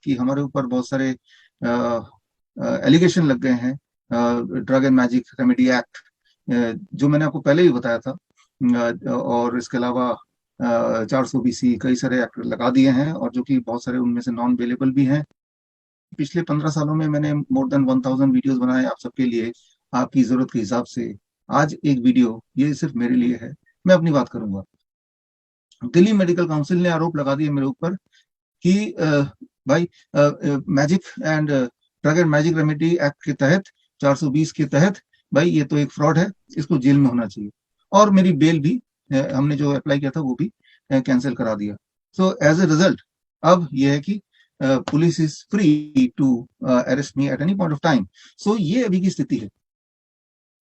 कि हमारे ऊपर बहुत सारे एलिगेशन लग गए हैं drug and magic remedy act, जो मैंने आपको पहले ही बताया था। और इसके अलावा 400 BC कई सारे एक्ट लगा दिए हैं, और जो कि बहुत सारे उनमें से नॉन अवेलेबल भी हैं। पिछले 15 सालों में मैंने मोर देन 1000 वीडियोस बनाए आप सबके लिए, आपकी जरूरत के हिसाब से। आज एक वीडियो ये सिर्फ मेरे लिए है, मैं अपनी बात करूंगा। दिल्ली मेडिकल काउंसिल ने आरोप लगा दिया मेरे ऊपर कि भाई magic and drug and magic remedy act के तहत, 420 के तहत, भाई ये तो एक फ्रॉड है, इसको जेल में होना चाहिए। और मेरी बेल भी हमने जो अप्लाई किया था वो भी कैंसिल करा दिया। सो एज ए रिजल्ट अब ये है कि police is free to arrest me at any point of time. So ये अभी की स्थिति है।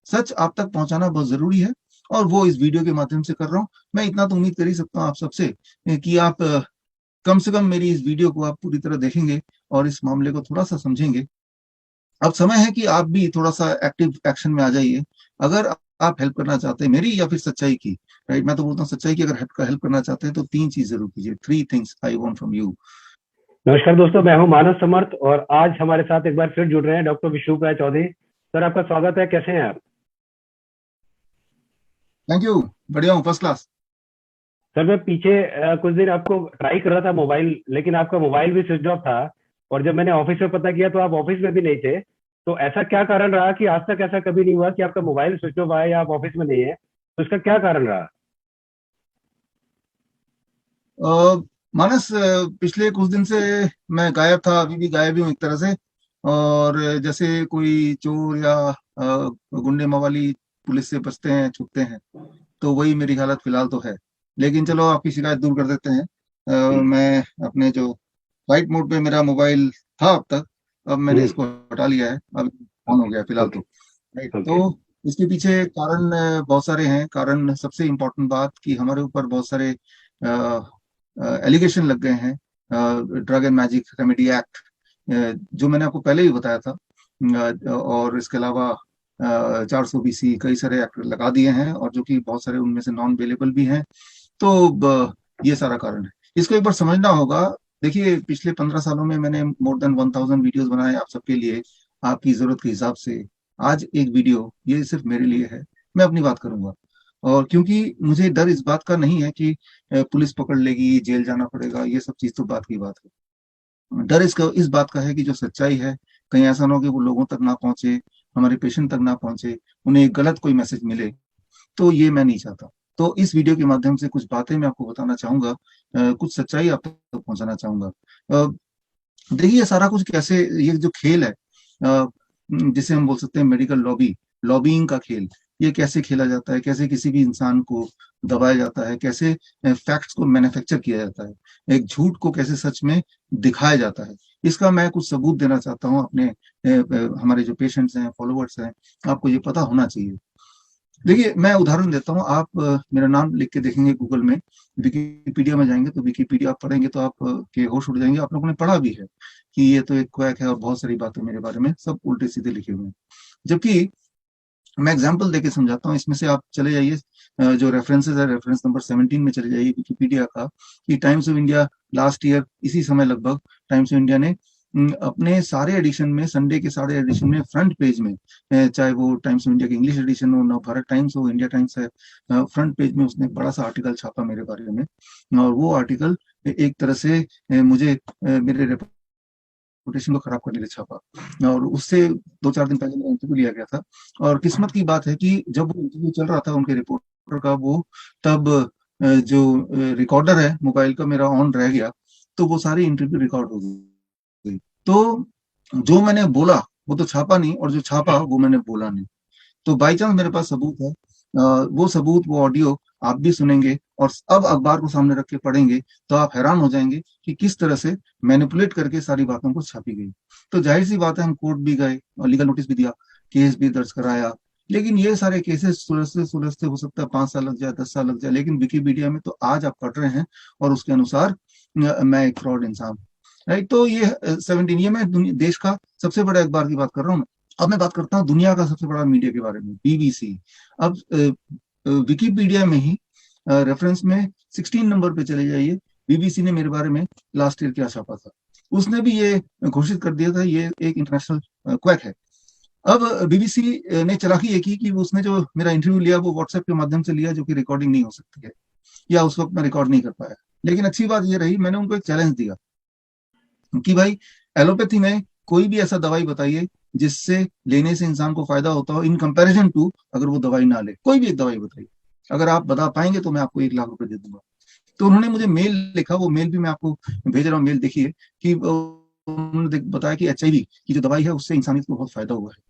सच आप तक पहुंचाना बहुत जरूरी है, और वो इस वीडियो के माध्यम से कर रहा हूँ। मैं इतना तो उम्मीद कर ही सकता हूँ आप सबसे कि आप कम से कम मेरी इस वीडियो को आप पूरी तरह देखेंगे और इस मामले को थोड़ा सा समझेंगे। अब समय है कि आप भी थोड़ा सा एक्टिव एक्शन में आ जाइए। अगर आप हेल्प करना चाहते हैं मेरी या फिर सच्चाई की, राइट, मैं तो बोलता हूँ सच्चाई की अगर हेल्प करना चाहते हैं तो 3 चीज जरूर कीजिए। 3 things I want from you. नमस्कार दोस्तों, मैं हूं मानव समर्थ और आज हमारे साथ एक बार फिर जुड़ रहे हैं डॉक्टर विष्णुप्रिया चौधरी। सर, आपका स्वागत है। कैसे हैं आप? थैंक यू, बढ़िया हूँ, फर्स्ट क्लास। सर, मैं पीछे कुछ दिन आपको ट्राई कर रहा था मोबाइल, लेकिन आपका मोबाइल भी स्विच ऑफ था। और जब मैंने ऑफिस में पता किया तो आप ऑफिस में भी नहीं थे। तो ऐसा क्या कारण रहा कि आज तक ऐसा कभी नहीं हुआ कि आपका मोबाइल स्विच ऑफ आया या आप ऑफिस में नहीं है? तो इसका क्या कारण रहा? मानस, पिछले कुछ दिन से मैं गायब था, अभी भी गायब ही हूँ एक तरह से। और जैसे कोई चोर या गुंडे मवाली पुलिस से बचते हैं, छुपते हैं, तो वही मेरी हालत फिलहाल तो है। लेकिन चलो आपकी शिकायत दूर कर देते हैं। जी। मैं अपने जो फ्लाइट मोड पे मेरा मोबाइल था अब तक, अब मैंने इसको हटा लिया है, अब ऑन हो गया फिलहाल ओके। तो। Right, okay. तो इसके पीछे कारण बहुत सारे हैं। कारण सबसे इम्पोर्टेंट बात कि हमारे ऊपर बहुत सारे एलिगेशन लग गए हैं drug and magic remedy act, जो मैंने आपको पहले ही बताया था। और इसके अलावा 400 BC कई सारे एक्ट लगा दिए हैं, और जो कि बहुत सारे उनमें से नॉन अवेलेबल भी हैं। तो ये सारा कारण है, इसको एक बार समझना होगा। देखिए, पिछले 15 सालों में मैंने मोर देन 1000 वीडियोस बनाए आप सबके लिए, आपकी जरूरत के हिसाब से। आज एक वीडियो ये सिर्फ मेरे लिए है, मैं अपनी बात करूंगा। और क्योंकि मुझे डर इस बात का नहीं है कि पुलिस पकड़ लेगी, जेल जाना पड़ेगा, ये सब चीज तो बात की बात है। डर इसका इस बात का है कि जो सच्चाई है, कहीं ऐसा ना हो कि वो लोगों तक ना पहुंचे, हमारे पेशेंट तक ना पहुंचे, उन्हें गलत कोई मैसेज मिले। तो ये मैं नहीं चाहता। तो इस वीडियो के माध्यम से कुछ बातें मैं आपको बताना चाहूंगा, कुछ सच्चाई आप तक पहुंचाना चाहूंगा। अ, देखिए, ये सारा कुछ कैसे, ये जो खेल है, जिसे हम बोल सकते हैं मेडिकल लॉबिंग का खेल, ये कैसे खेला जाता है, कैसे किसी भी इंसान को दबाया जाता है, कैसे फैक्ट्स को मैन्युफैक्चर किया जाता है, एक झूठ को कैसे सच में दिखाया जाता है, इसका मैं कुछ सबूत देना चाहता हूँ अपने हमारे जो पेशेंट्स हैं, फॉलोअर्स हैं, आपको ये पता होना चाहिए। देखिए, मैं उदाहरण देता हूँ। आप मेरा नाम लिख के देखेंगे गूगल में, विकिपीडिया में जाएंगे तो विकिपीडिया आप पढ़ेंगे तो आप के होश उड़ जाएंगे। आप लोगों ने पढ़ा भी है कि ये तो एक क्वैक है और बहुत सारी बातें मेरे बारे में सब उल्टे सीधे लिखे हुए हैं। जबकि मैं एग्जांपल देके समझाता हूँ। इसमें से आप चले जाइए, जो रेफरेंसेस है, रेफरेंस नंबर 17 में चले जाइए विकिपीडिया का, कि times of India last year इसी समय लगभग टाइम्स ऑफ इंडिया ने अपने सारे एडिशन में, संडे के सारे एडिशन में, फ्रंट पेज में, चाहे वो टाइम्स ऑफ इंडिया की इंग्लिश एडिशन हो, नव भारत टाइम्स हो, इंडिया टाइम्स है, फ्रंट पेज में उसने एक बड़ा सा आर्टिकल छापा मेरे बारे में। और वो आर्टिकल एक तरह से मुझे मेरे रेपुटेशन को खराब करने के लिए छापा। और उससे 2-4 दिन पहले मेरा इंटरव्यू लिया गया था। और किस्मत की बात है कि जब वो इंटरव्यू चल रहा था उनके रिपोर्टर का, वो तब जो रिकॉर्डर है मोबाइल का मेरा ऑन रह गया, तो वो सारी इंटरव्यू रिकॉर्ड हो गई। तो जो मैंने बोला वो तो छापा नहीं, और जो छापा वो मैंने बोला नहीं। तो बाई चांस मेरे पास सबूत है, वो सबूत, वो ऑडियो आप भी सुनेंगे और अब अखबार को सामने रख के पढ़ेंगे, तो आप हैरान हो जाएंगे कि किस तरह से मैनिपुलेट करके सारी बातों को छापी गई। तो जाहिर सी बात है, हम कोर्ट भी गए और लीगल नोटिस भी दिया, केस भी दर्ज कराया। लेकिन ये सारे केसेस सुलझते सुलझते हो सकता है 5 साल लग जाए, 10 साल लग जाए, लेकिन विकिपीडिया में तो आज आप पढ़ रहे हैं और उसके अनुसार मैं एक फ्रॉड इंसान हूं। राइट, तो ये 17, ये मैं देश का सबसे बड़े अखबार की बात कर रहा हूँ। अब मैं बात करता हूँ दुनिया का सबसे बड़ा मीडिया के बारे में, बीबीसी। अब विकिपीडिया में ही रेफरेंस में 16 नंबर पे चले जाइए, बीबीसी ने मेरे बारे में लास्ट ईयर क्या छापा था। उसने भी ये घोषित कर दिया था ये एक इंटरनेशनल क्वैक है। अब बीबीसी ने चालाकी ये की कि उसने जो मेरा इंटरव्यू लिया वो व्हाट्सएप के माध्यम से लिया, जो कि रिकॉर्डिंग नहीं हो सकती है, या उस वक्त मैं रिकॉर्ड नहीं कर पाया। लेकिन अच्छी बात ये रही, मैंने उनको एक चैलेंज दिया कि भाई एलोपैथी में कोई भी ऐसा दवाई बताइए जिससे लेने से इंसान को फायदा होता हो इन कंपैरिजन टू अगर वो दवाई ना ले, कोई भी एक दवाई बताइए। अगर आप बता पाएंगे तो मैं आपको 1 लाख रुपए दे दूंगा। तो उन्होंने मुझे मेल लिखा, वो मेल भी मैं आपको भेज रहा हूँ, मेल देखिए कि उन्होंने बताया कि HIV की जो दवाई है उससे इंसानियत को बहुत फायदा हुआ है।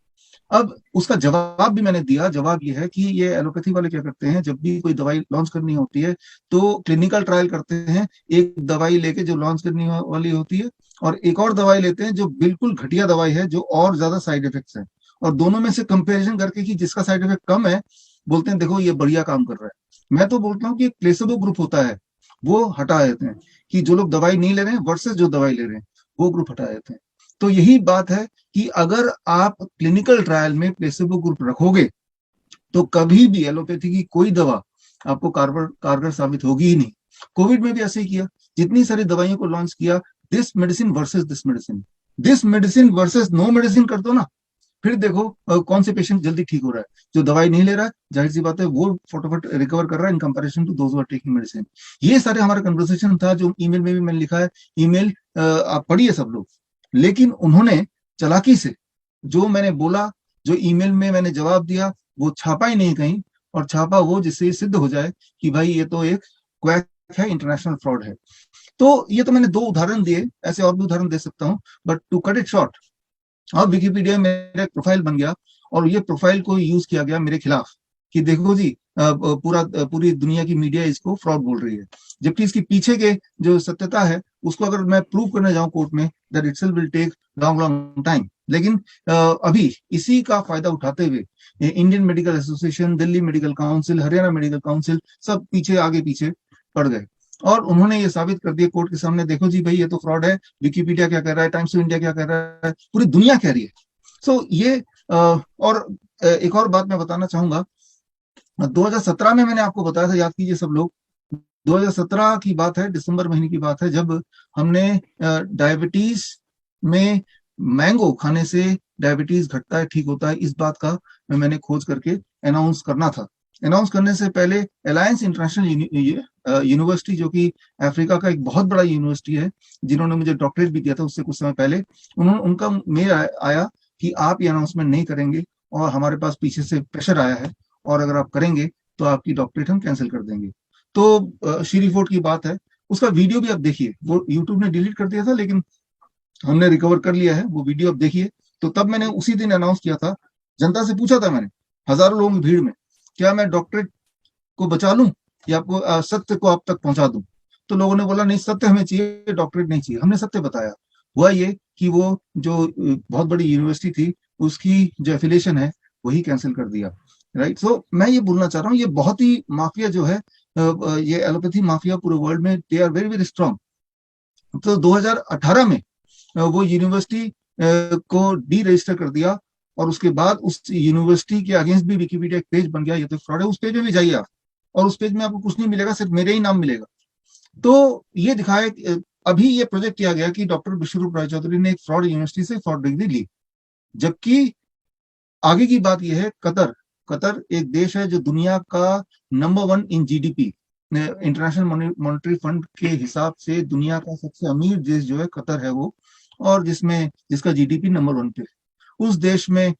अब उसका जवाब भी मैंने दिया। जवाब ये है कि ये एलोपैथी वाले क्या करते हैं, जब भी कोई दवाई लॉन्च करनी होती है तो क्लिनिकल ट्रायल करते हैं, एक दवाई लेके जो लॉन्च करने वाली होती है, और एक और दवाई लेते हैं जो बिल्कुल घटिया दवाई है, जो और ज्यादा साइड इफेक्ट्स हैं, और दोनों में से कंपैरिजन करके कि जिसका साइड इफेक्ट कम है, बोलते हैं देखो ये बढ़िया काम कर रहा है। मैं तो बोलता हूँ कि एक प्लेसेबो ग्रुप होता है, वो हटा देते हैं, कि जो लोग दवाई नहीं ले रहे हैं वर्सेस जो दवाई ले रहे हैं, वो ग्रुप हटा देते हैं। तो यही बात है कि अगर आप क्लिनिकल ट्रायल में प्लेसेबो ग्रुप रखोगे तो कभी भी एलोपैथी की कोई दवा आपको कारगर कारगर साबित होगी ही नहीं। कोविड में भी ऐसे ही किया, जितनी सारी दवाइयों को लॉन्च किया, this medicine versus this medicine, this medicine versus no medicine कर दो ना, फिर देखो कौन से पेशेंट जल्दी ठीक हो रहा है। जो दवाई नहीं ले रहा है, जाहिर सी बात है वो फटाफट रिकवर कर रहा है in comparison to those who are taking medicine. ये सारे हमारा कन्वर्सेशन था, जो ईमेल में भी मैंने लिखा है। ईमेल आप पढ़िए सब लोग। लेकिन उन्होंने चालाकी से जो मैंने बोला, जो ईमेल में मैंने जवाब दिया, वो छापा ही नहीं कहीं, और छापा वो जिससे ये सिद्ध हो जाए कि भाई ये तो एक क्वैक है, इंटरनेशनल फ्रॉड है। तो ये तो मैंने 2 उदाहरण दिए, ऐसे और भी उदाहरण दे सकता हूँ, but to cut it short, अब विकिपीडिया में मेरा एक प्रोफाइल बन गया, और ये प्रोफाइल को यूज किया गया मेरे खिलाफ कि देखो जी पूरी दुनिया की मीडिया इसको फ्रॉड बोल रही है, जबकि इसके पीछे के जो सत्यता है उसको अगर मैं प्रूव करने जाऊं कोर्ट में, that itself will take long long time. लेकिन अभी इसी का फायदा उठाते हुए Indian Medical Association, Delhi Medical Council, Haryana Medical Council, सब पीछे आगे पीछे पड़ गए, और उन्होंने ये साबित कर दिया कोर्ट के सामने, देखो जी भाई ये तो फ्रॉड है, विकिपीडिया क्या कह रहा है, टाइम्स ऑफ इंडिया क्या कह रहा है, पूरी दुनिया कह रही है। सो ये और एक और बात मैं बताना चाहूंगा, 2017 में मैंने आपको बताया था, याद कीजिए सब लोग, 2017 की बात है, दिसंबर महीने की बात है, जब हमने डायबिटीज में मैंगो खाने से डायबिटीज घटता है, ठीक होता है, इस बात का मैंने खोज करके अनाउंस करना था। अनाउंस करने से पहले अलायंस इंटरनेशनल यूनिवर्सिटी, जो कि अफ्रीका का एक बहुत बड़ा यूनिवर्सिटी है, जिन्होंने मुझे डॉक्टरेट भी दिया था उससे कुछ समय पहले, उन्होंने उनका मेल आया कि आप ये अनाउंसमेंट नहीं करेंगे, और हमारे पास पीछे से प्रेशर आया है, और अगर आप करेंगे तो आपकी डॉक्टरेट हम कैंसिल कर देंगे। तो श्री फोर्ट की बात है, उसका वीडियो भी आप देखिए, वो यूट्यूब ने डिलीट कर दिया था, लेकिन हमने रिकवर कर लिया है, वो वीडियो आप देखिए। तो तब मैंने उसी दिन अनाउंस किया था, जनता से पूछा था मैंने, हजारों लोगों की भीड़ में, क्या मैं डॉक्टरेट को बचा लूं या आपको सत्य को आप तक पहुंचा दूं। तो लोगों ने बोला नहीं, सत्य हमें चाहिए, डॉक्टरेट नहीं चाहिए। हमने सत्य बताया। हुआ ये कि वो जो बहुत बड़ी यूनिवर्सिटी थी, उसकी जो एफिलिएशन है वही कैंसिल कर दिया। राइट। सो मैं ये बोलना चाह रहा हूँ, ये बहुत ही माफिया जो है, ये एलोपैथी माफिया पूरे वर्ल्ड में, they are very very strong. तो 2018 में वो यूनिवर्सिटी को डी रजिस्टर कर दिया, और उसके बाद उस यूनिवर्सिटी के अगेंस्ट भी विकिपीडिया एक पेज बन गया, ये तो फ्रॉड है। उस पेज में भी जाइए आप, और उस पेज में आपको कुछ नहीं मिलेगा, सिर्फ मेरे ही नाम मिलेगा। तो ये दिखाया अभी ये प्रोजेक्ट किया गया कि डॉक्टर विश्वरूप राय चौधरी ने एक फ्रॉड यूनिवर्सिटी से फ्रॉड डिग्री ली, जबकि आगे की बात यह है, कतर कतर एक देश है जो दुनिया का number 1 in GDP, international monetary fund के हिसाब से दुनिया का सबसे अमीर देश जो है कतर है वो, और जिसका जीडीपी नंबर 1 पे। उस देश में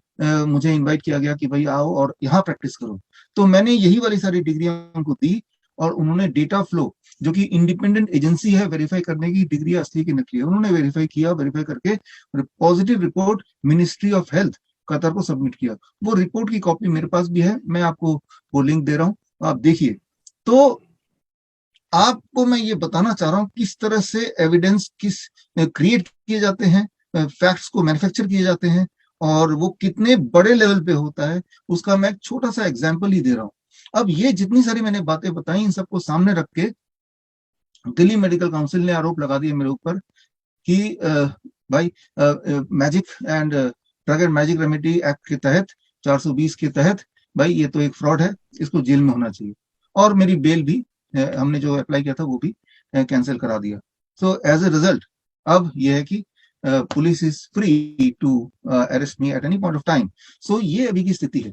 मुझे इनवाइट किया गया कि भाई आओ और यहाँ प्रैक्टिस करो। तो मैंने यही वाली सारी डिग्रियां उनको दी, और उन्होंने डेटा फ्लो, जो कि इंडिपेंडेंट एजेंसी है वेरीफाई करने की डिग्री असली की नकली है, उन्होंने वेरीफाई किया, वेरीफाई करके positive report ministry of health Qatar को सबमिट किया। वो रिपोर्ट की कॉपी मेरे पास भी है, मैं आपको वो लिंक दे रहा हूँ, आप देखिए। तो आपको मैं ये बताना चाह रहा हूँ किस तरह से एविडेंस किस क्रिएट किए जाते हैं, फैक्ट्स को मैन्युफैक्चर किए जाते हैं, और वो कितने बड़े लेवल पे होता है, उसका मैं एक छोटा सा एग्जाम्पल ही दे रहा हूँ। अब ये जितनी सारी मैंने बातें बताई, इन सबको सामने रख के दिल्ली मेडिकल काउंसिल ने आरोप लगा दिया मेरे ऊपर कि भाई magic and drug and magic remedy act के तहत, 420 के तहत, भाई ये तो एक फ्रॉड है, इसको जेल में होना चाहिए। और मेरी बेल भी हमने जो अप्लाई किया था वो भी कैंसिल करा दिया। सो एज ए रिजल्ट अब यह है कि police is free to arrest me at any point of time. So ये अभी की स्थिति है।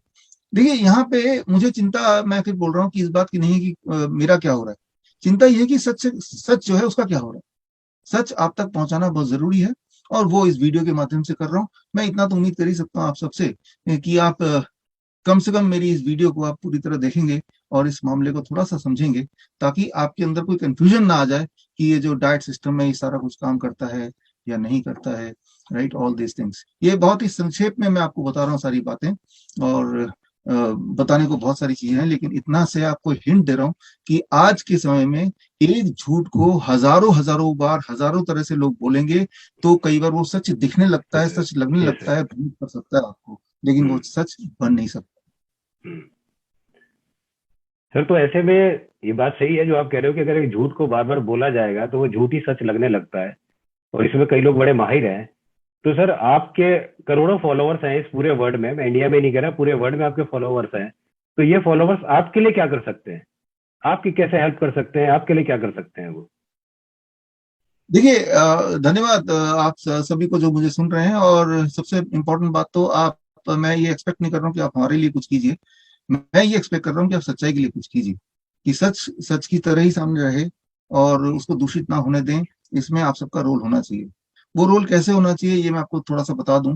देखिए यहाँ पे मुझे चिंता, मैं फिर बोल रहा हूँ कि इस बात की नहीं है कि मेरा क्या हो रहा है। चिंता यह है कि सच सच जो है उसका क्या हो रहा है। सच आप तक पहुंचाना बहुत जरूरी है, और वो इस वीडियो के माध्यम से कर रहा हूँ। मैं इतना तो उम्मीद कर ही सकता हूँ आप सबसे कि आप कम से कम मेरी इस वीडियो को आप पूरी तरह देखेंगे और इस मामले को थोड़ा सा समझेंगे, ताकि आपके अंदर कोई कंफ्यूजन ना आ जाए कि ये जो डाइट सिस्टम है ये सारा कुछ काम करता है या नहीं करता है। राइट, ऑल दिस थिंग्स ये बहुत ही संक्षेप में मैं आपको बता रहा हूँ सारी बातें, और बताने को बहुत सारी चीजें हैं, लेकिन इतना से आपको हिंट दे रहा हूँ कि आज के समय में एक झूठ को हजारों हजारों बार हजारों तरह से लोग बोलेंगे, तो कई बार वो सच दिखने लगता है, सच है। सच लगने यस लगता सर। है, भूत कर सकता है आपको, लेकिन वो सच बन नहीं सकता। सर तो ऐसे में ये बात सही है जो आप कह रहे हो कि अगर एक झूठ को बार बार बोला जाएगा तो वो झूठ ही सच लगने लगता है, और इसमें कई लोग बड़े माहिर हैं। तो सर आपके करोड़ों फॉलोवर्स हैं इस पूरे वर्ल्ड में, मैं इंडिया में नहीं कह रहा, पूरे वर्ल्ड में आपके फॉलोवर्स हैं। तो ये फॉलोवर्स आपके लिए क्या कर सकते हैं, आपकी कैसे हेल्प कर सकते हैं, आपके लिए क्या कर सकते हैं वो? देखिए धन्यवाद आप सभी को जो मुझे सुन रहे हैं, और सबसे इम्पोर्टेंट बात तो आप, मैं ये एक्सपेक्ट नहीं कर रहा हूँ कि आप हमारे लिए कुछ कीजिए, मैं ये एक्सपेक्ट कर रहा हूँ कि आप सच्चाई के लिए कुछ कीजिए, कि सच सच की तरह ही सामने रहे और उसको दूषित ना होने दें। इसमें आप सबका रोल होना चाहिए। वो रोल कैसे होना चाहिए ये मैं आपको थोड़ा सा बता दूं।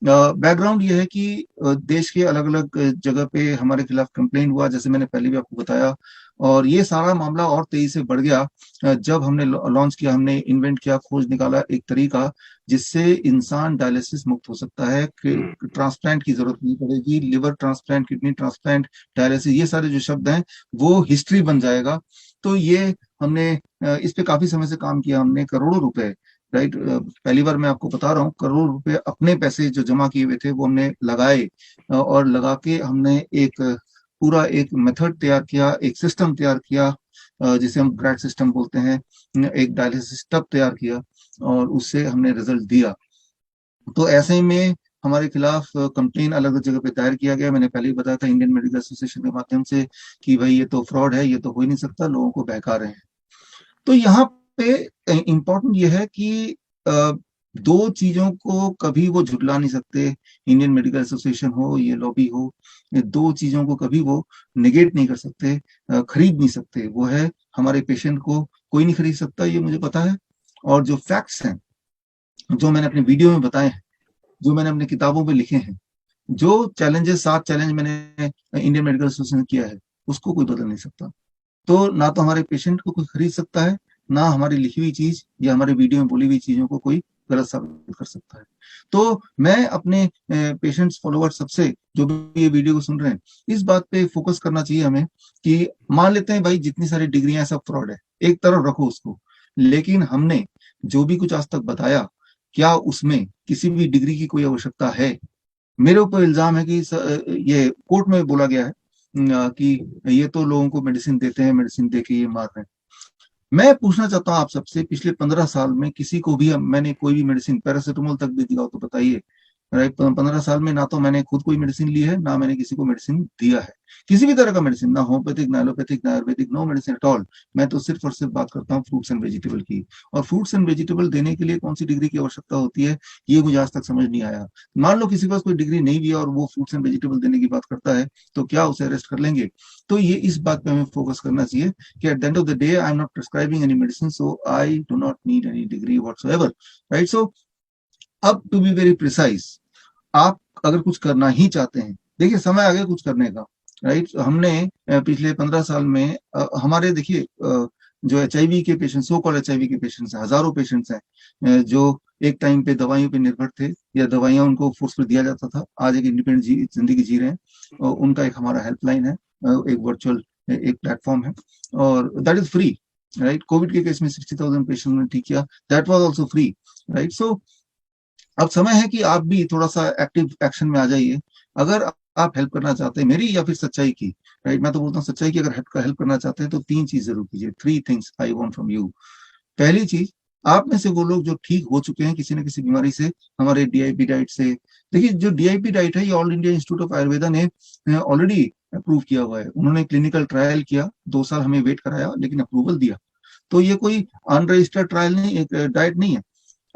बैकग्राउंड ये है कि देश के अलग अलग जगह पे हमारे खिलाफ कंप्लेन हुआ, जैसे मैंने पहले भी आपको बताया, और ये सारा मामला और तेजी से बढ़ गया जब हमने लॉन्च किया, हमने इन्वेंट किया, खोज निकाला एक तरीका जिससे इंसान डायलिसिस मुक्त हो सकता है, ट्रांसप्लांट की जरूरत नहीं पड़ेगी, liver transplant, kidney transplant, dialysis, ये सारे जो शब्द हैं वो हिस्ट्री बन जाएगा। तो ये हमने इस पे काफी समय से काम किया, हमने करोड़ों रुपए, राइट, पहली बार मैं आपको बता रहा हूँ, करोड़ रुपए अपने पैसे जो जमा किए हुए थे वो हमने लगाए, और लगा के हमने एक पूरा एक मेथड तैयार किया, एक सिस्टम तैयार किया, जिसे हम ग्रैड सिस्टम बोलते हैं, एक डायलिसिस टब तैयार किया, और उससे हमने रिजल्ट दिया। तो ऐसे में हमारे खिलाफ कंप्लेन अलग अलग जगह पे दायर किया गया। मैंने पहले ही बताया था इंडियन मेडिकल एसोसिएशन के माध्यम से कि भाई ये तो फ्रॉड है, ये तो हो ही नहीं सकता, लोगों को बहका रहे हैं। तो यहाँ पे इम्पोर्टेंट ये है कि दो चीजों को कभी वो झुटला नहीं सकते, इंडियन मेडिकल एसोसिएशन हो, ये लॉबी हो, ये दो चीजों को कभी वो निगेट नहीं कर सकते, खरीद नहीं सकते। वो है हमारे पेशेंट को कोई नहीं खरीद सकता, ये मुझे पता है। और जो फैक्ट्स हैं, जो मैंने अपने वीडियो में बताए हैं, जो मैंने अपनी किताबों में लिखे हैं, जो चैलेंजेस, 7 चैलेंज मैंने इंडियन मेडिकल एसोसिएशन किया है, उसको कोई बदल नहीं सकता। तो ना तो हमारे पेशेंट को कोई खरीद सकता है, ना हमारी लिखी हुई चीज या हमारे वीडियो में बोली हुई चीजों को कोई गलत साबित कर सकता है। तो मैं अपने पेशेंट्स, फॉलोअर सबसे, जो भी ये वीडियो को सुन रहे हैं, इस बात पे फोकस करना चाहिए हमें कि मान लेते हैं भाई जितनी सारी डिग्रियां सब फ्रॉड है, एक तरफ रखो उसको, लेकिन हमने जो भी कुछ आज तक बताया, क्या उसमें किसी भी डिग्री की कोई आवश्यकता है? मेरे ऊपर इल्जाम है कि ये कोर्ट में बोला गया है कि ये तो लोगों को मेडिसिन देते हैं, मेडिसिन दे के ये मार रहे हैं। मैं पूछना चाहता हूँ आप सबसे, पिछले 15 साल में किसी को भी मैंने कोई भी मेडिसिन, पैरासीटामोल तक भी दिया हो तो बताइए। राइट, 15 साल में ना तो मैंने खुद कोई मेडिसिन ली है, ना मैंने किसी को मेडिसिन दिया है, किसी भी तरह का मेडिसिन, ना होम्योपैथिक, ना एलोपैथिक, ना ayurvedic, no medicine at all. मैं तो सिर्फ और सिर्फ बात करता हूँ फ्रूट्स एंड वेजिटेबल की। और फ्रूट्स एंड वेजिटेबल देने के लिए कौन सी डिग्री की आवश्यकता होती है, ये मुझे आज तक समझ नहीं आया। मान लो किसी के पास कोई डिग्री नहीं भी है और वो फ्रूट्स एंड वेजिटेबल देने की बात करता है, तो क्या उसे अरेस्ट कर लेंगे? तो ये इस बात पे हमें फोकस करना चाहिए कि at the end of the day I am not prescribing any medicine, so I do not need any degree whatsoever. Right, so अब टू बी वेरी प्रिसाइज, आप अगर कुछ करना ही चाहते हैं, देखिए समय आ गया कुछ करने का। राइट, हमने पिछले 15 साल में हमारे, देखिए जो HIV के पेशेंट, सो कॉल्ड HIV के पेशेंट्स हैं, हजारों पेशेंट्स हैं जो एक टाइम पे दवाइयों पे निर्भर थे, या दवाइयां उनको फोर्स पर दिया जाता था, आज एक इंडिपेंडेंट जिंदगी जी रहे हैं। उनका एक हमारा हेल्पलाइन है, एक वर्चुअल एक प्लेटफॉर्म है, और that is free. Right, Covid के केस में 60,000 पेशेंट ने ठीक किया, that was also free. Right, so अब समय है कि आप भी थोड़ा सा एक्टिव एक्शन में आ जाइए, अगर आप हेल्प करना चाहते हैं मेरी या फिर सच्चाई की। राइट, मैं तो बोलता हूँ सच्चाई की अगर हेल्प करना चाहते हैं तो 3 चीज जरूर कीजिए, 3 things I want from you. पहली चीज, आप में से वो लोग जो ठीक हो चुके हैं किसी न किसी बीमारी से, हमारे DIP डाइट से, देखिए जो DIP डाइट है ये all India institute of Ayurveda ने ऑलरेडी अप्रूव किया हुआ है। उन्होंने क्लिनिकल ट्रायल किया, 2 साल हमें वेट कराया, लेकिन अप्रूवल दिया। तो ये कोई अनरजिस्टर्ड ट्रायल नहीं, एक डाइट नहीं है।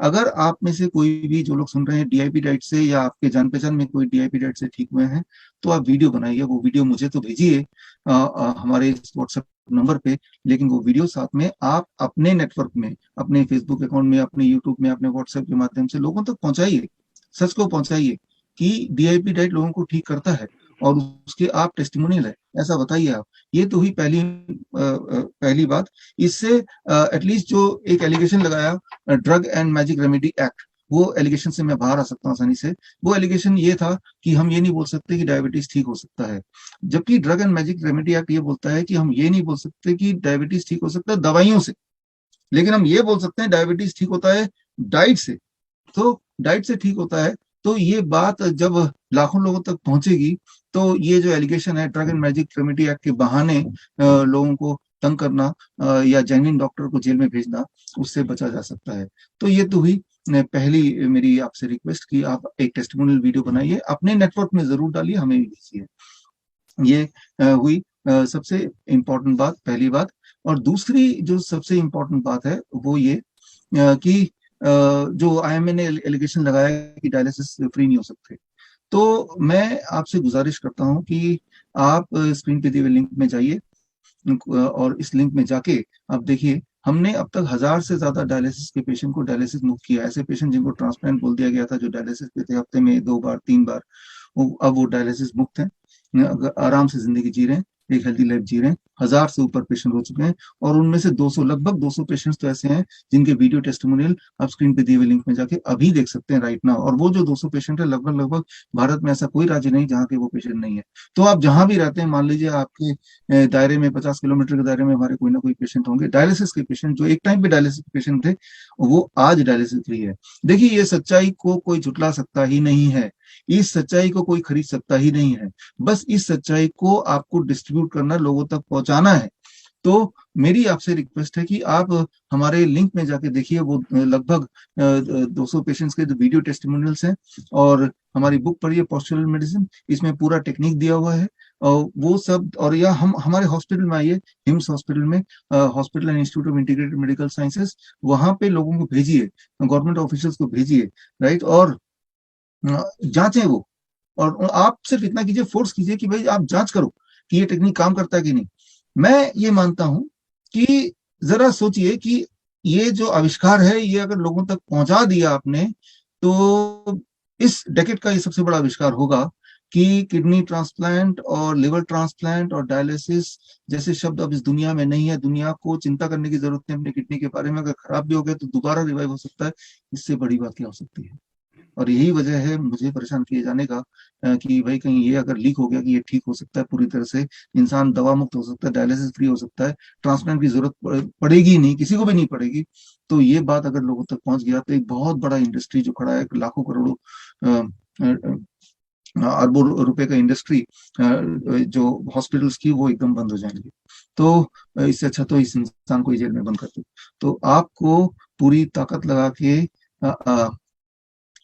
अगर आप में से कोई भी जो लोग सुन रहे हैं डीआईपी डाइट से, या आपके जान पहचान में कोई डीआईपी डाइट से ठीक हुए हैं, तो आप वीडियो बनाइए, वो वीडियो मुझे तो भेजिए हमारे इस व्हाट्सएप नंबर पे, लेकिन वो वीडियो साथ में आप अपने नेटवर्क में, अपने फेसबुक अकाउंट में, अपने यूट्यूब में, अपने व्हाट्सएप के माध्यम से लोगों तक पहुंचाइए, सच को पहुंचाइए कि डीआईपी डाइट लोगों को ठीक करता है, और उसके आप टेस्टिमोनियल है, ऐसा बताइए आप। ये तो हुई पहली बात। इससे एटलीस्ट जो एक एलिगेशन लगाया drug and magic remedy act, वो एलिगेशन से मैं बाहर आ सकता हूँ आसानी से। वो एलिगेशन ये था कि हम ये नहीं बोल सकते कि डायबिटीज ठीक हो सकता है, जबकि drug and magic remedy act ये बोलता है कि हम ये नहीं बोल सकते कि डायबिटीज ठीक हो सकता है दवाइयों से, लेकिन हम ये बोल सकते हैं डायबिटीज ठीक होता है डाइट से। तो डाइट से ठीक होता है, तो ये बात जब लाखों लोगों तक पहुंचेगी, तो ये जो एलिगेशन है drug and magic remedy act के बहाने लोगों को तंग करना या जेन्युइन डॉक्टर को जेल में भेजना, उससे बचा जा सकता है। तो ये तो हुई पहली मेरी आपसे रिक्वेस्ट कि आप एक टेस्टिमोनियल वीडियो बनाइए, अपने नेटवर्क में जरूर डालिए, हमें भी भेजिए। ये हुई सबसे इम्पोर्टेंट बात, पहली बात। और दूसरी जो सबसे इम्पोर्टेंट बात है वो ये कि जो आईएमए ने एलिगेशन लगाया कि डायलिसिस फ्री नहीं हो सकते, तो मैं आपसे गुजारिश करता हूं कि आप स्क्रीन पे दिए हुए लिंक में जाइए, और इस लिंक में जाके आप देखिए, हमने अब तक 1000 से ज्यादा डायलिसिस के पेशेंट को डायलिसिस मुक्त किया। ऐसे पेशेंट जिनको ट्रांसप्लांट बोल दिया गया था, जो डायलिसिस पे थे हफ्ते में 2 बार 3 बार, अब वो डायलिसिस मुक्त हैं, आराम से जिंदगी जी रहे हैं, एक हेल्दी लाइफ जी रहे हैं। 1000 से ऊपर पेशेंट हो चुके हैं, और उनमें से 200, लगभग 200 पेशेंट्स तो ऐसे हैं जिनके वीडियो टेस्टिमोनियल आप स्क्रीन पे दिए हुए लिंक में जाके अभी देख सकते हैं राइट नाउ। और वो जो 200 पेशेंट है, लगभग लगभग भारत में ऐसा कोई राज्य नहीं जहाँ के वो पेशेंट नहीं है। तो आप जहां भी रहते हैं, मान लीजिए आपके दायरे में 50 किलोमीटर के दायरे में हमारे कोई ना कोई पेशेंट होंगे डायलिसिस के पेशेंट, जो एक टाइम पे डायलिसिस पेशेंट थे, वो आज डायलिसिस फ्री है। देखिए, ये सच्चाई को कोई झुटला सकता ही नहीं है, इस सच्चाई को कोई खरीद सकता ही नहीं है। बस इस सच्चाई को आपको डिस्ट्रीब्यूट करना, लोगों तक पहुंचाना है। तो मेरी आपसे रिक्वेस्ट है कि आप हमारे लिंक में जाके देखिए, वो लगभग 200 पेशेंट्स के जो वीडियो टेस्टिमोनियल्स हैं, और हमारी बुक पढ़िए पोस्चरल मेडिसिन, इसमें पूरा टेक्निक दिया हुआ है। और वो सब, और या हम हमारे हॉस्पिटल में आइए, हिम्स हॉस्पिटल में, hospital and institute of integrated medical sciences, वहां पे लोगों को भेजिए, गवर्नमेंट ऑफिशियल्स को भेजिए, राइट, और जांचें वो। और आप सिर्फ इतना कीजिए, फोर्स कीजिए कि भाई आप जांच करो कि ये टेक्निक काम करता है कि नहीं। मैं ये मानता हूं कि जरा सोचिए कि ये जो आविष्कार है, ये अगर लोगों तक पहुंचा दिया आपने, तो इस डेकेड का ये सबसे बड़ा आविष्कार होगा कि किडनी ट्रांसप्लांट और लिवर ट्रांसप्लांट और डायलिसिस जैसे शब्द अब इस दुनिया में नहीं है। दुनिया को चिंता करने की जरूरत है अपनी किडनी के बारे में, अगर खराब भी हो गया तो दोबारा रिवाइव हो सकता है। इससे बड़ी बात क्या हो सकती है? और यही वजह है मुझे परेशान किए जाने का, कि भाई कहीं ये अगर लीक हो गया कि ये ठीक हो सकता है पूरी तरह से, इंसान दवा मुक्त हो सकता है, डायलिसिस फ्री हो सकता है, ट्रांसप्लांट की जरूरत पड़ेगी नहीं, किसी को भी नहीं पड़ेगी। तो ये बात अगर लोगों तक पहुंच गया, तो एक बहुत बड़ा इंडस्ट्री जो खड़ा है, लाखों करोड़ों अरबों रुपए का इंडस्ट्री, जो हॉस्पिटल्स की, वो एकदम बंद हो जाएंगे। तो इससे अच्छा तो इस इंसान को ही जेल में बंद कर दो। तो आपको पूरी ताकत लगा के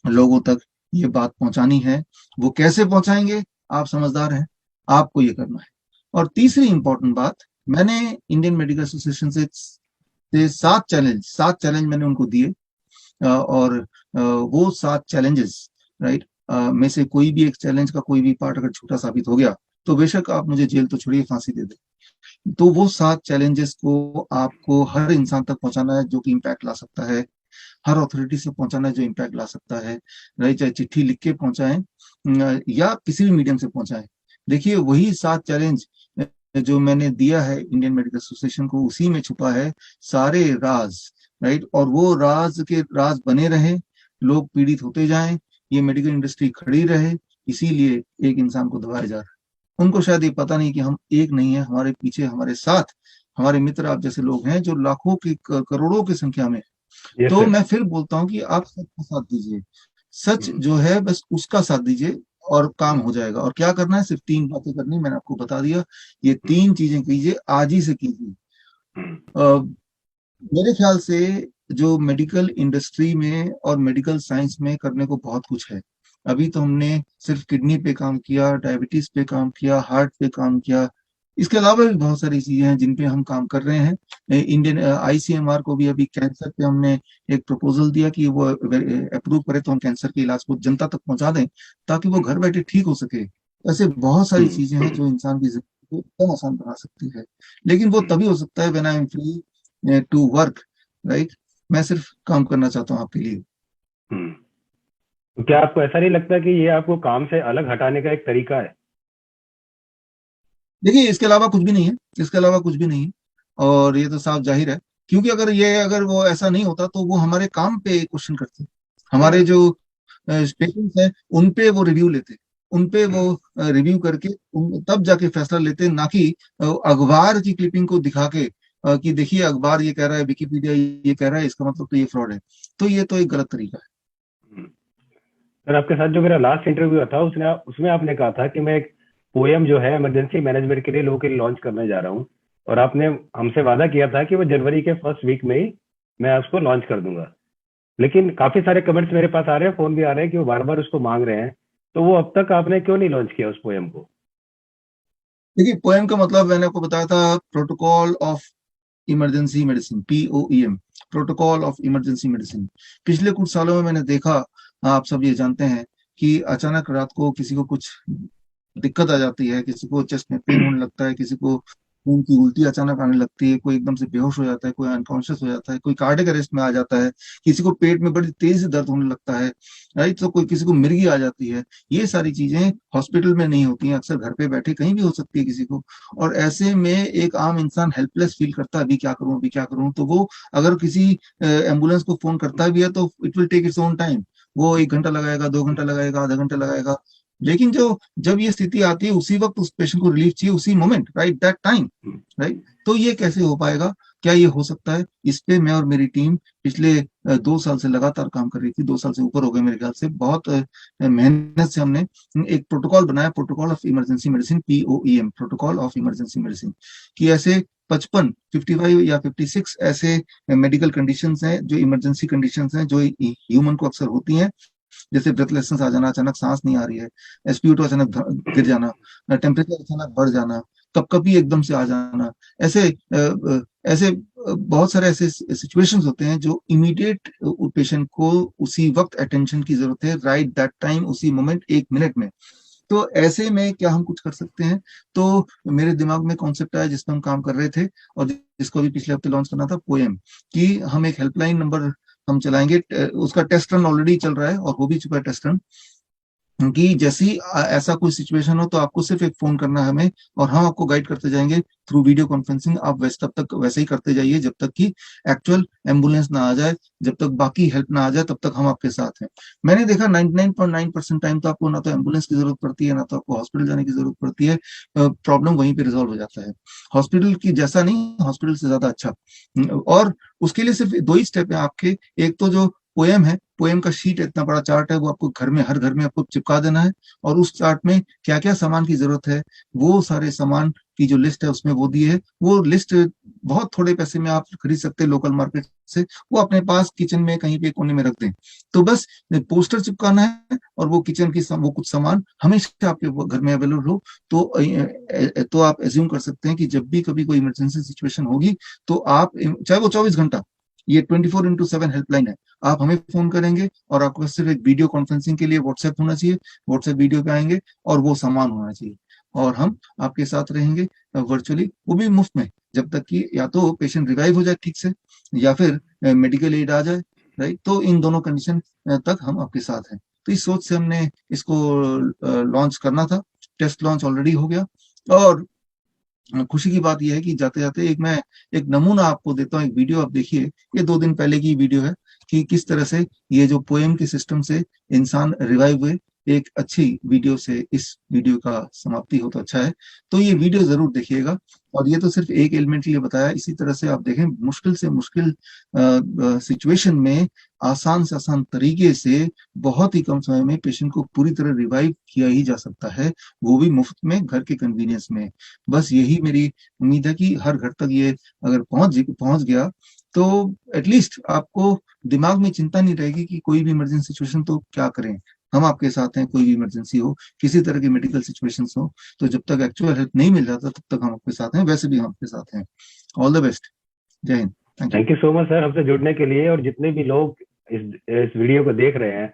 लोगों तक ये बात पहुंचानी है। वो कैसे पहुंचाएंगे? आप समझदार हैं, आपको ये करना है। और तीसरी इंपॉर्टेंट बात, मैंने इंडियन मेडिकल एसोसिएशन से 7 चैलेंज मैंने उनको दिए, और वो 7 चैलेंजेस, राइट, में से कोई भी एक चैलेंज का कोई भी पार्ट अगर छोटा साबित हो गया, तो बेशक आप मुझे जेल तो छोड़िए, फांसी दे दे। तो वो 7 चैलेंजेस को आपको हर इंसान तक पहुंचाना है जो कि इम्पैक्ट ला सकता है, हर अथॉरिटी से पहुंचाना है जो इम्पैक्ट ला सकता है, राइट, चाहे चिट्ठी लिख के पहुंचाएं या किसी भी मीडियम से पहुंचाएं। देखिए, वही 7 चैलेंज जो मैंने दिया है इंडियन मेडिकल एसोसिएशन को, उसी में छुपा है सारे राज, राइट। और वो राज के राज बने रहे, लोग पीड़ित होते जाएं, ये मेडिकल इंडस्ट्री खड़ी रहे, इसीलिए एक इंसान को दबाया जा रहा है। उनको शायद ये पता नहीं कि हम एक नहीं है, हमारे पीछे, हमारे साथ हमारे मित्र आप जैसे लोग हैं, जो लाखों की करोड़ों की संख्या में। यस तो सर। मैं फिर बोलता हूँ कि आप सच का साथ दीजिए, सच जो है बस उसका साथ दीजिए, और काम हो जाएगा। और क्या करना है? सिर्फ 3 बातें करनी, मैंने आपको बता दिया। ये 3 चीजें कीजिए, आज ही से कीजिए। मेरे ख्याल से जो मेडिकल इंडस्ट्री में और मेडिकल साइंस में करने को बहुत कुछ है। अभी तो हमने सिर्फ किडनी पे काम किया, डायबिटीज पे काम किया, हार्ट पे काम किया। इसके अलावा भी बहुत सारी चीजें हैं जिन पे हम काम कर रहे हैं। इंडियन ICMR को भी अभी कैंसर पे हमने एक प्रपोजल दिया कि वो अप्रूव करे तो हम कैंसर के इलाज को जनता तक पहुंचा दें, ताकि वो घर बैठे ठीक हो सके। ऐसे बहुत सारी हम्म, चीजें हैं जो इंसान की जिंदगी को एकदम आसान बना सकती है, लेकिन वो हम्म, तभी हो सकता है when I am free to work, right. मैं सिर्फ काम करना चाहता हूँ आपके लिए। हम्म। तो क्या आपको ऐसा नहीं लगता कि ये आपको काम से अलग हटाने का एक तरीका है? देखिए, इसके अलावा कुछ भी नहीं है, इसके अलावा कुछ भी नहीं है। और ये तो साफ जाहिर है, क्योंकि अगर वो ऐसा नहीं होता तो वो हमारे काम पे क्वेश्चन करते, हमारे हाँ। जो पेशेंट्स हैं उन पे वो रिव्यू लेते, उन पे वो हम्म, रिव्यू करके तब जाके फैसला लेते, ना कि अखबार की क्लिपिंग को दिखा के कि देखिए अखबार ये कह रहा है, विकिपीडिया ये कह रहा है, इसका मतलब तो ये फ्रॉड है। तो ये तो एक गलत तरीका है। हम्म। सर, आपके साथ जो मेरा लास्ट इंटरव्यू था उसने उसमें आपने कहा था कि मैं एक पोएम जो है इमरजेंसी मैनेजमेंट के लिए लोगों के लिए लॉन्च करने जा रहा हूँ, और आपने हमसे वादा किया था कि वो जनवरी के फर्स्ट वीक में ही मैं उसको लॉन्च कर दूंगा। लेकिन काफी सारे कमेंट्स मेरे पास आ रहे हैं, फोन भी आ रहे हैं कि वो बार बार उसको मांग रहे हैं। तो वो अब तक आपने क्यों नहीं लॉन्च किया उस पोएम को? देखिए, पोएम का मतलब मैंने आपको बताया था, protocol of emergency medicine, POEM, protocol of emergency medicine. पिछले कुछ सालों में मैंने देखा, आप सब ये जानते हैं, कि अचानक रात को किसी को कुछ दिक्कत आ जाती है, किसी को चेस्ट में पेन होने लगता है, किसी को खून की उल्टी अचानक आने लगती है, कोई एकदम से बेहोश हो जाता है, कोई अनकॉन्शियस हो जाता है, कोई कार्डियक अरेस्ट में आ जाता है, किसी को पेट में बड़ी तेज से दर्द होने लगता है, राइट। तो कोई किसी को मिर्गी आ जाती है। ये सारी चीजें हॉस्पिटल में नहीं होती हैं, अक्सर घर पे बैठे कहीं भी हो सकती है किसी को। और ऐसे में एक आम इंसान हेल्पलेस फील करता है, अभी क्या करूं, अभी क्या करूं। तो वो अगर किसी एम्बुलेंस को फोन करता भी है तो it will take its own time. वो 1 घंटा लगाएगा, 2 घंटा लगाएगा, आधा घंटा लगाएगा। लेकिन जो जब ये स्थिति आती है उसी वक्त उस पेशेंट को रिलीफ चाहिए, उसी moment, right, that time, right. तो ये कैसे हो पाएगा? क्या ये हो सकता है? इस पे मैं और मेरी टीम पिछले 2 साल से लगातार काम कर रही थी, 2 साल से ऊपर हो गए मेरे ख्याल से। बहुत मेहनत से हमने एक प्रोटोकॉल बनाया, protocol of emergency medicine, POEM, protocol of emergency medicine. कि ऐसे 55 या 56 ऐसे मेडिकल कंडीशंस हैं, जो इमरजेंसी कंडीशंस हैं, जो ह्यूमन को अक्सर होती हैं। जैसे ब्रेथलेसनेस आ जाना, अचानक सांस नहीं आ रही है, SpO2 अचानक गिर जाना, टेम्परेचर अचानक बढ़ जाना, कपकपी एकदम से आ जाना। ऐसे ऐसे बहुत सारे ऐसे सिचुएशंस होते हैं जो इमीडिएट पेशेंट को उसी वक्त अटेंशन की जरूरत है, राइट दैट टाइम, उसी मोमेंट, 1 मिनट में। तो ऐसे में क्या हम कुछ कर सकते हैं? तो मेरे दिमाग में कॉन्सेप्ट आया जिस पर हम काम कर रहे थे, और जिसको भी पिछले हफ्ते लॉन्च करना था, पोएम। कि हम एक हेल्पलाइन नंबर हम चलाएंगे, उसका टेस्ट रन ऑलरेडी चल रहा है और हो भी चुका है टेस्ट रन। कि जैसे ही ऐसा कोई सिचुएशन हो तो आपको सिर्फ एक फोन करना है हमें, और हम आपको गाइड करते जाएंगे थ्रू वीडियो कॉन्फ्रेंसिंग। आप वैसे तब तक वैसे ही करते जाइए जब तक कि एक्चुअल एम्बुलेंस ना आ जाए, जब तक बाकी हेल्प ना आ जाए, तब तक हम आपके साथ हैं। मैंने देखा 99.9% टाइम तो आपको ना तो एम्बुलेंस की जरूरत पड़ती है, ना तो आपको हॉस्पिटल जाने की जरूरत पड़ती है। प्रॉब्लम वहीं पे रिजॉल्व हो जाता है। हॉस्पिटल की जैसा नहीं, हॉस्पिटल से ज्यादा अच्छा। और उसके लिए सिर्फ दो ही स्टेप है आपके। एक तो जो पोएम है, पोएम का शीट, इतना बड़ा चार्ट है, वो आपको घर में, हर घर में आपको चिपका देना है। और उस चार्ट में क्या क्या सामान की जरूरत है, वो सारे सामान की जो लिस्ट है उसमें वो दी है। वो लिस्ट बहुत थोड़े पैसे में आप खरीद सकते हैं लोकल मार्केट से। वो अपने पास किचन में कहीं पे कोने में रख दें। तो बस पोस्टर चिपकाना है, और वो किचन की वो कुछ सामान हमेशा आपके घर में अवेलेबल हो। तो आप एज्यूम कर सकते हैं कि जब भी कभी कोई इमरजेंसी सिचुएशन होगी, तो आप, चाहे वो 24 घंटा, ये 24x7 हेल्पलाइन है। आप हमें फोन करेंगे और आपको सिर्फ एक वीडियो कॉन्फ्रेंसिंग के लिए व्हाट्सएप होना चाहिए, व्हाट्सएप वीडियो पे आएंगे, और वो सामान होना चाहिए। और हम आपके साथ रहेंगे वर्चुअली, वो भी मुफ्त में, जब तक कि या तो पेशेंट रिवाइव हो जाए ठीक से, या फिर मेडिकल एड आ जाए, राइट। तो इन दोनों कंडीशन तक हम आपके साथ हैं। तो इस सोच से हमने इसको लॉन्च करना था। टेस्ट लॉन्च ऑलरेडी हो गया। और खुशी की बात यह है कि जाते जाते एक नमूना आपको देता हूँ, एक वीडियो आप देखिए। ये 2 दिन पहले की वीडियो है, कि किस तरह से ये जो पोएम के सिस्टम से इंसान रिवाइव हुए। एक अच्छी वीडियो से इस वीडियो का समाप्ति हो तो अच्छा है। तो ये वीडियो जरूर देखिएगा। और ये तो सिर्फ एक एलिमेंट के लिए बताया, इसी तरह से आप देखें, मुश्किल से मुश्किल सिचुएशन में आसान से आसान तरीके से बहुत ही कम समय में पेशेंट को पूरी तरह रिवाइव किया ही जा सकता है, वो भी मुफ्त में, घर के कन्वीनियंस में। बस यही मेरी उम्मीद है कि हर घर तक ये अगर पहुंच गया, तो एटलीस्ट आपको दिमाग में चिंता नहीं रहेगी कि कोई भी इमरजेंसी सिचुएशन तो क्या करें। हम आपके साथ हैं, कोई भी इमरजेंसी हो, किसी तरह की मेडिकल सिचुएशंस हो, तो जब तक एक्चुअल हेल्प नहीं मिल जाता तब तक हम आपके साथ हैं, वैसे भी हम आपके साथ हैं। All the best. जय हिंद। Thank you. Thank you so much sir हमसे जुड़ने के लिए। और जितने भी लोग इस वीडियो को देख रहे हैं,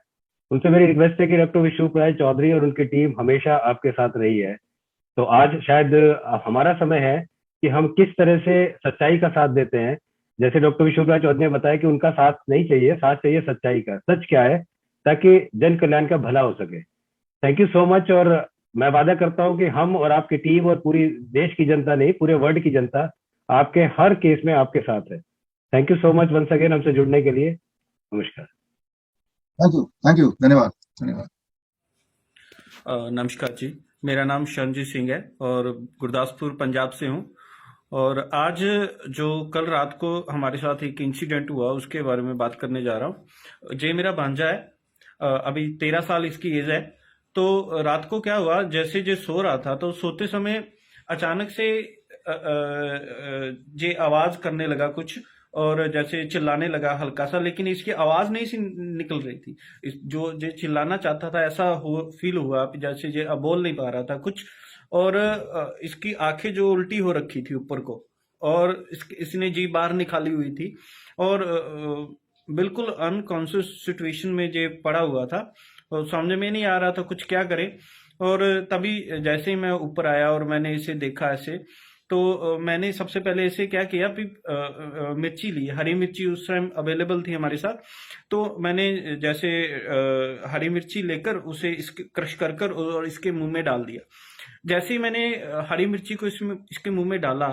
उनसे मेरी रिक्वेस्ट है कि डॉक्टर विश्व राय चौधरी और उनकी टीम हमेशा आपके साथ रही है। तो आज शायद हमारा समय है कि हम किस तरह से सच्चाई का साथ देते हैं। जैसे डॉक्टर विश्वराज चौधरी ने बताया कि उनका साथ नहीं चाहिए, साथ चाहिए सच्चाई का। सच क्या है, ताकि जन कल्याण का भला हो सके। Thank you so much. और मैं वादा करता हूं कि हम और आपकी टीम और पूरी देश की जनता नहीं, पूरे वर्ल्ड की जनता आपके हर केस में आपके साथ है। Thank you so much once again हमसे जुड़ने के लिए। नमस्कार। थैंक यू, धन्यवाद। धन्यवाद। नमस्कार जी, मेरा नाम शरणजीत सिंह है और गुरदासपुर पंजाब से हूँ। और आज जो कल रात को हमारे साथ एक इंसिडेंट हुआ उसके बारे में बात करने जा रहा हूँ। ये मेरा भांजा है, अभी 13 साल इसकी एज है। तो रात को क्या हुआ, जैसे जो सो रहा था तो सोते समय अचानक से जे आवाज करने लगा कुछ, और जैसे चिल्लाने लगा हल्का सा, लेकिन इसकी आवाज नहीं सी निकल रही थी। जो चिल्लाना चाहता था ऐसा फील हुआ, जैसे ये बोल नहीं पा रहा था कुछ। और इसकी आंखें जो उल्टी हो रखी थी ऊपर को, और इसने जी बाहर निकाली हुई थी, और बिल्कुल अनकॉन्शियस सिचुएशन में ये पड़ा हुआ था, और समझ में नहीं आ रहा था कुछ क्या करे। और तभी जैसे ही मैं ऊपर आया और मैंने इसे देखा ऐसे, तो मैंने सबसे पहले इसे क्या किया, मिर्ची ली, हरी मिर्ची उस टाइम अवेलेबल थी हमारे साथ। तो मैंने जैसे हरी मिर्ची लेकर उसे इसके क्रश कर कर और इसके मुंह में डाल दिया। जैसे ही मैंने हरी मिर्ची को इसके मुंह में डाला,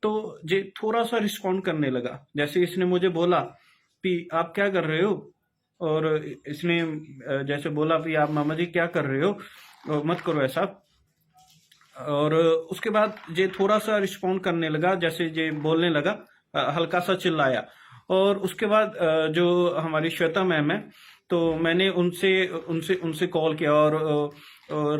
तो ये थोड़ा सा रिस्पॉन्ड करने लगा। जैसे इसने मुझे बोला कि आप क्या कर रहे हो, और इसने जैसे बोला कि आप मामा जी क्या कर रहे हो, मत करो ऐसा। और उसके बाद ये थोड़ा सा रिस्पॉन्ड करने लगा, जैसे ये बोलने लगा, हल्का सा चिल्लाया। और उसके बाद जो हमारी श्वेता मैम है, तो मैंने उनसे उनसे उनसे कॉल किया, और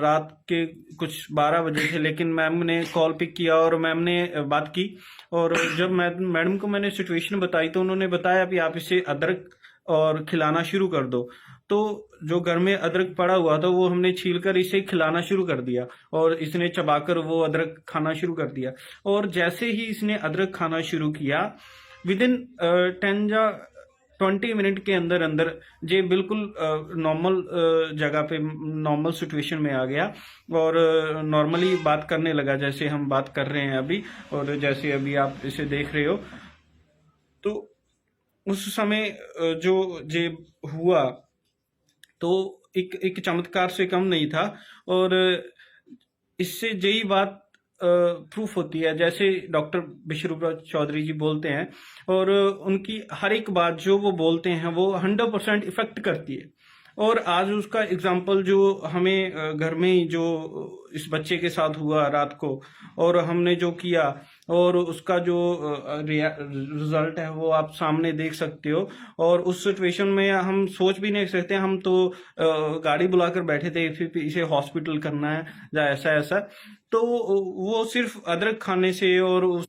रात के कुछ 12 बजे थे, लेकिन मैम ने कॉल पिक किया और मैम ने बात की। और जब मैडम को मैंने सिचुएशन बताई तो उन्होंने बताया कि आप इसे अदरक और खिलाना शुरू कर दो। तो जो घर में अदरक पड़ा हुआ था वो हमने छील कर इसे खिलाना शुरू कर दिया, और इसने चबाकर वो अदरक खाना शुरू कर दिया। और जैसे ही इसने अदरक खाना शुरू किया, विद इन 10 या 20 मिनट के अंदर अंदर ये बिल्कुल नॉर्मल जगह पे, नॉर्मल सिचुएशन में आ गया, और नॉर्मली बात करने लगा जैसे हम बात कर रहे हैं अभी, और जैसे अभी आप इसे देख रहे हो। तो उस समय जो ये हुआ, तो एक चमत्कार से कम नहीं था। और इससे यही बात प्रूफ होती है, जैसे डॉक्टर विश्वरूप चौधरी जी बोलते हैं, और उनकी हर एक बात जो वो बोलते हैं वो 100% इफेक्ट करती है। और आज उसका एग्जाम्पल जो हमें घर में ही जो इस बच्चे के साथ हुआ रात को, और हमने जो किया, और उसका जो रिजल्ट है वो आप सामने देख सकते हो। और उस सिचुएशन में हम सोच भी नहीं सकते, हम तो गाड़ी बुलाकर बैठे थे फिर इसे हॉस्पिटल करना है या ऐसा ऐसा। तो वो सिर्फ अदरक खाने से और